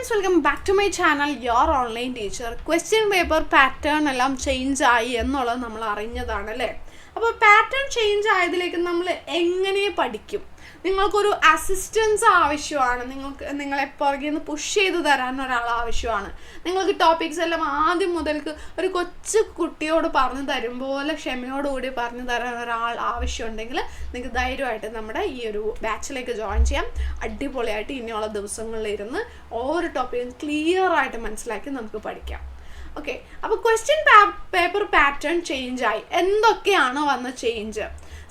friends, welcome back to my channel, your online teacher. Question paper pattern എല്ലാം change ആയി എന്നുള്ളത് നമ്മൾ അറിഞ്ഞതാണ് അല്ലേ. അപ്പോൾ പാറ്റേൺ ചേഞ്ച് ആയതിലേക്ക് നമ്മൾ എങ്ങനെ പഠിക്കും? നിങ്ങൾക്കൊരു അസിസ്റ്റൻസ് ആവശ്യമാണ്, നിങ്ങളെ പുറകിൽ നിന്ന് പുഷ് ചെയ്ത് തരാൻ ഒരാൾ ആവശ്യമാണ്. നിങ്ങൾക്ക് ടോപ്പിക്സ് എല്ലാം ആദ്യം മുതൽക്ക് ഒരു കൊച്ചു കുട്ടിയോട് പറഞ്ഞു തരും പോലെ ക്ഷമയോടുകൂടി പറഞ്ഞു തരാൻ ഒരാൾ ആവശ്യമുണ്ടെങ്കിൽ നിങ്ങൾക്ക് ധൈര്യമായിട്ട് നമ്മുടെ ഈ ഒരു ബാച്ചിലേക്ക് ജോയിൻ ചെയ്യാം. അടിപൊളിയായിട്ട് ഇനിയുള്ള ദിവസങ്ങളിൽ ഇരുന്ന് ഓരോ ടോപ്പിക്കും ക്ലിയർ ആയിട്ട് മനസ്സിലാക്കി നമുക്ക് പഠിക്കാം. ഓക്കെ, അപ്പോൾ ക്വസ്റ്റ്യൻ പേപ്പർ പാറ്റേൺ ചേഞ്ച് ആയി. എന്തൊക്കെയാണ് വന്ന ചേഞ്ച്?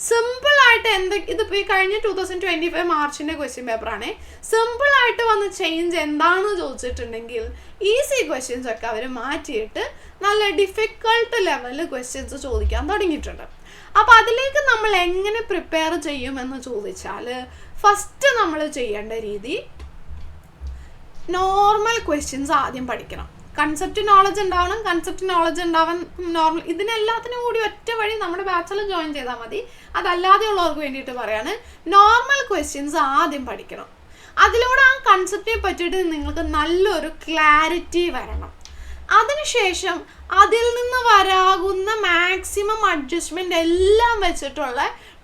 സിമ്പിളായിട്ട് ഇതിപ്പോൾ ഈ കഴിഞ്ഞ 2025 മാർച്ചിൻ്റെ ക്വസ്റ്റ്യൻ പേപ്പറാണ്. സിമ്പിളായിട്ട് വന്ന ചേഞ്ച് എന്താണെന്ന് ചോദിച്ചിട്ടുണ്ടെങ്കിൽ ഈസി ക്വസ്റ്റ്യൻസ് ഒക്കെ അവർ മാറ്റിയിട്ട് നല്ല ഡിഫിക്കൾട്ട് ലെവലിൽ ക്വസ്റ്റ്യൻസ് ചോദിക്കാൻ തുടങ്ങിയിട്ടുണ്ട്. അപ്പോൾ അതിലേക്ക് നമ്മൾ എങ്ങനെ പ്രിപ്പയർ ചെയ്യുമെന്ന് ചോദിച്ചാൽ ഫസ്റ്റ് നമ്മൾ ചെയ്യേണ്ട രീതി നോർമൽ ക്വസ്റ്റ്യൻസ് ആദ്യം പഠിക്കണം. കൺസെപ്റ്റ് നോളജ് ഉണ്ടാവാൻ നോർമൽ ഇതിനെല്ലാത്തിനും കൂടി ഒറ്റ വഴി നമ്മുടെ ബാച്ചിൽ ജോയിൻ ചെയ്താൽ മതി. അതല്ലാതെയുള്ളവർക്ക് വേണ്ടിയിട്ട് പറയാണ്, നോർമൽ ക്വസ്റ്റ്യൻസ് ആദ്യം പഠിക്കണം. അതിലൂടെ ആ കൺസെപ്റ്റിനെ പറ്റിയിട്ട് നിങ്ങൾക്ക് നല്ലൊരു ക്ലാരിറ്റി വരണം. അതിനുശേഷം അതിൽ നിന്ന് വരാകുന്ന മാക്സിമം അഡ്ജസ്റ്റ്മെൻ്റ് എല്ലാം വെച്ചിട്ടുള്ള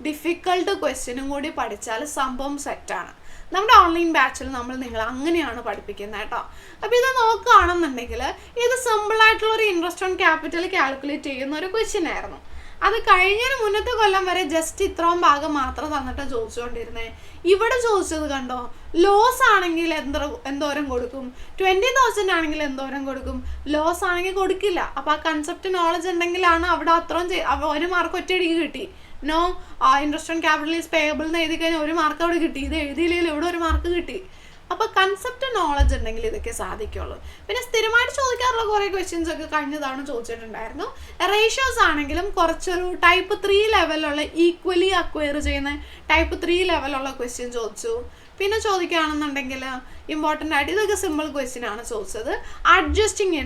ഡിഫിക്കൾട്ട് ക്വസ്റ്റ്യനും കൂടി പഠിച്ചാൽ സംഭവം സെറ്റാണ്. നമ്മുടെ ഓൺലൈൻ ബാച്ചിൽ നമ്മൾ നിങ്ങളെ അങ്ങനെയാണ് പഠിപ്പിക്കുന്നത് കേട്ടോ. അപ്പോൾ ഇത് നോക്കുകയാണെന്നുണ്ടെങ്കിൽ ഇത് സിമ്പിളായിട്ടുള്ളൊരു ഇൻട്രസ്റ്റ് ഓൺ ക്യാപിറ്റൽ കാൽക്കുലേറ്റ് ചെയ്യുന്ന ഒരു ക്വസ്റ്റ്യൻ ആയിരുന്നു. അത് കഴിഞ്ഞതിന് മുന്നത്തെ കൊല്ലം വരെ ജസ്റ്റ് ഇത്രയും ഭാഗം മാത്രം തന്നിട്ട് ചോദിച്ചുകൊണ്ടിരുന്നത്. ഇവിടെ ചോദിച്ചത് കണ്ടോ, ലോസ് ആണെങ്കിൽ എന്തോരം കൊടുക്കും, 20,000 ആണെങ്കിൽ എന്തോരം കൊടുക്കും, ലോസ് ആണെങ്കിൽ കൊടുക്കില്ല. അപ്പോൾ ആ കൺസെപ്റ്റ് നോളജ് ഉണ്ടെങ്കിലാണ് അവിടെ അത്രയും ഒരു മാർക്ക് ഒറ്റയടിക്ക് കിട്ടി. No interest on capital is payable എന്ന് എഴുതി കഴിഞ്ഞാൽ ഒരു മാർക്ക് അവിടെ കിട്ടി. ഇത് എഴുതിയില്ലെങ്കിൽ ഇവിടെ ഒരു മാർക്ക് കിട്ടി. അപ്പോൾ കൺസെപ്റ്റ് നോളജ് ഉണ്ടെങ്കിൽ ഇതൊക്കെ സാധിക്കുള്ളൂ. പിന്നെ സ്ഥിരമായിട്ട് ചോദിക്കാറുള്ള കുറേ ക്വസ്റ്റ്യൻസ് ഒക്കെ കഴിഞ്ഞ തവണ ചോദിച്ചിട്ടുണ്ടായിരുന്നു. റേഷ്യോസ് ആണെങ്കിലും കുറച്ചൊരു ടൈപ്പ് 3 ലെവലുള്ള ഈക്വലി അക്വയർ ചെയ്യുന്ന ടൈപ്പ് 3 ലെവലുള്ള ക്വസ്റ്റ്യൻ ചോദിച്ചു. പിന്നെ ചോദിക്കുകയാണെന്നുണ്ടെങ്കിൽ ഇമ്പോർട്ടൻ്റ് ആയിട്ട് ഇതൊക്കെ സിമ്പിൾ ക്വസ്റ്റ്യൻ ആണ് ചോദിച്ചത്. അഡ്ജസ്റ്റിംഗ്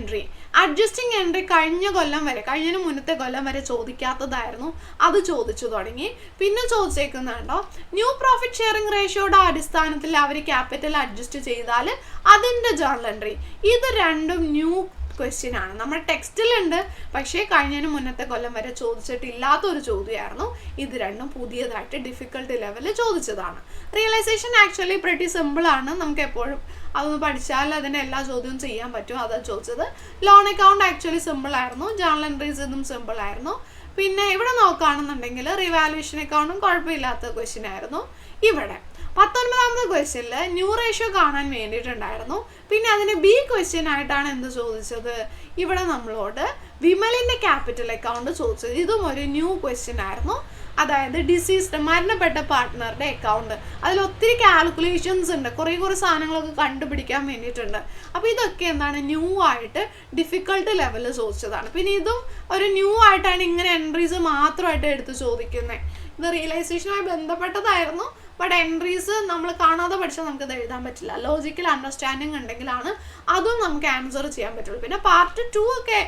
എൻട്രി കഴിഞ്ഞതിന് മുന്നത്തെ കൊല്ലം വരെ ചോദിക്കാത്തതായിരുന്നു, അത് ചോദിച്ചു തുടങ്ങി. പിന്നെ ചോദിച്ചേക്കുന്നുണ്ടോ, ന്യൂ പ്രോഫിറ്റ് ഷെയറിംഗ് റേഷ്യോയുടെ അടിസ്ഥാനത്തിൽ അവർ ക്യാപിറ്റൽ അഡ്ജസ്റ്റ് ചെയ്താൽ അതിൻ്റെ ജേർണൽ എൻട്രി. ഇത് രണ്ടും ന്യൂ ക്വസ്റ്റ്യൻ ആണ്. നമ്മുടെ ടെക്സ്റ്റിലുണ്ട്, പക്ഷേ കഴിഞ്ഞതിന് മുന്നത്തെ കൊല്ലം വരെ ചോദിച്ചിട്ടില്ലാത്തൊരു ചോദ്യമായിരുന്നു. ഇത് രണ്ടും പുതിയതായിട്ട് ഡിഫിക്കൽട്ടി ലെവലിൽ ചോദിച്ചതാണ്. റിയലൈസേഷൻ ആക്ച്വലി പ്രിറ്റി സിമ്പിളാണ്. നമുക്ക് എപ്പോഴും അതൊന്ന് പഠിച്ചാൽ അതിൻ്റെ എല്ലാ ചോദ്യവും ചെയ്യാൻ പറ്റും. അതാണ് ചോദിച്ചത്. ലോൺ അക്കൗണ്ട് ആക്ച്വലി സിമ്പിളായിരുന്നു. ജേർണൽ എൻട്രീസ് ഇതും സിമ്പിളായിരുന്നു. പിന്നെ ഇവിടെ നോക്കുകയാണെന്നുണ്ടെങ്കിൽ റിവാലുവേഷൻ അക്കൗണ്ടും കുഴപ്പമില്ലാത്ത ക്വസ്റ്റ്യൻ ആയിരുന്നു. ഇവിടെ 19ാമത്തെ ക്വസ്റ്റ്യനിൽ ന്യൂ റേഷ്യോ കാണാൻ വേണ്ടിയിട്ടുണ്ടായിരുന്നു. പിന്നെ അതിന് ബി ക്വസ്റ്റ്യൻ ആയിട്ടാണ് എന്ത് ചോദിച്ചത്, ഇവിടെ നമ്മളോട് വിമലിൻ്റെ ക്യാപിറ്റൽ അക്കൗണ്ട് ചോദിച്ചത്. ഇതും ഒരു ന്യൂ ക്വസ്റ്റ്യൻ ആയിരുന്നു. അതായത് ഡിസീസ്ഡ് മരണപ്പെട്ട പാർട്ട്ണറുടെ അക്കൗണ്ട്. അതിൽ ഒത്തിരി കാൽക്കുലേഷൻസ് ഉണ്ട്, കുറേ സാധനങ്ങളൊക്കെ കണ്ടുപിടിക്കാൻ വേണ്ടിയിട്ടുണ്ട്. അപ്പോൾ ഇതൊക്കെ എന്താണ്, ന്യൂ ആയിട്ട് ഡിഫിക്കൾട്ട് ലെവലിൽ ചോദിച്ചതാണ്. പിന്നെ ഇതും ഒരു ന്യൂ ആയിട്ടാണ് ഇങ്ങനെ എൻട്രീസ് മാത്രമായിട്ട് എടുത്ത് ചോദിക്കുന്നത്. ഇത് റിയലൈസേഷനുമായി ബന്ധപ്പെട്ടതായിരുന്നു. ബട്ട് എൻട്രീസ് നമ്മൾ കാണാതെ പഠിച്ചാൽ നമുക്കത് എഴുതാൻ പറ്റില്ല. ലോജിക്കൽ അണ്ടർസ്റ്റാൻഡിങ് ഉണ്ടെങ്കിലാണ് അതും നമുക്ക് ആൻസർ ചെയ്യാൻ പറ്റുള്ളൂ. പിന്നെ പാർട്ട് 2 ഒക്കെ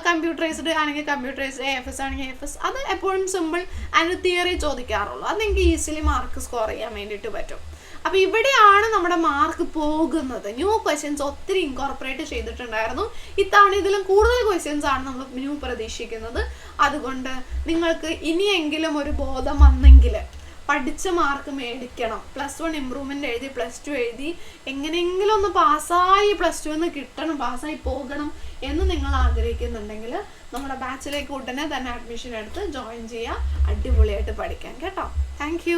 കമ്പ്യൂട്ടറൈസ്ഡ് ആണെങ്കിൽ കമ്പ്യൂട്ടറൈസ്ഡ്, AFS ആണെങ്കിൽ AFS, അത് എപ്പോഴും സിമ്പിൾ ആൻഡ് തിയറി ചോദിക്കാറുള്ളൂ. അത് നിങ്ങൾക്ക് ഈസിലി മാർക്ക് സ്കോർ ചെയ്യാൻ വേണ്ടിയിട്ട് പറ്റും. അപ്പോൾ ഇവിടെയാണ് നമ്മുടെ മാർക്ക് പോകുന്നത്. ന്യൂ ക്വസ്റ്റ്യൻസ് ഒത്തിരി ഇൻകോർപ്പറേറ്റ് ചെയ്തിട്ടുണ്ടായിരുന്നു. ഇത്തവണ ഇതിലും കൂടുതൽ ക്വസ്റ്റ്യൻസ് ആണ് നമ്മൾ ന്യൂ പ്രതീക്ഷിക്കുന്നത്. അതുകൊണ്ട് നിങ്ങൾക്ക് ഇനിയെങ്കിലും ഒരു ബോധം വന്നെങ്കിൽ പഠിച്ച മാർക്ക് മേടിക്കണം. +1 ഇമ്പ്രൂവ്മെൻ്റ് എഴുതി, +2 എഴുതി, എങ്ങനെയെങ്കിലും ഒന്ന് പാസ്സായി +2 കിട്ടണം, പാസ്സായി പോകണം എന്ന് നിങ്ങൾ ആഗ്രഹിക്കുന്നുണ്ടെങ്കിൽ നമ്മുടെ ബാച്ചിലേക്ക് ഉടനെ തന്നെ അഡ്മിഷൻ എടുത്ത് ജോയിൻ ചെയ്യുക. അടിപൊളിയായിട്ട് പഠിക്കാൻ കേട്ടോ. താങ്ക്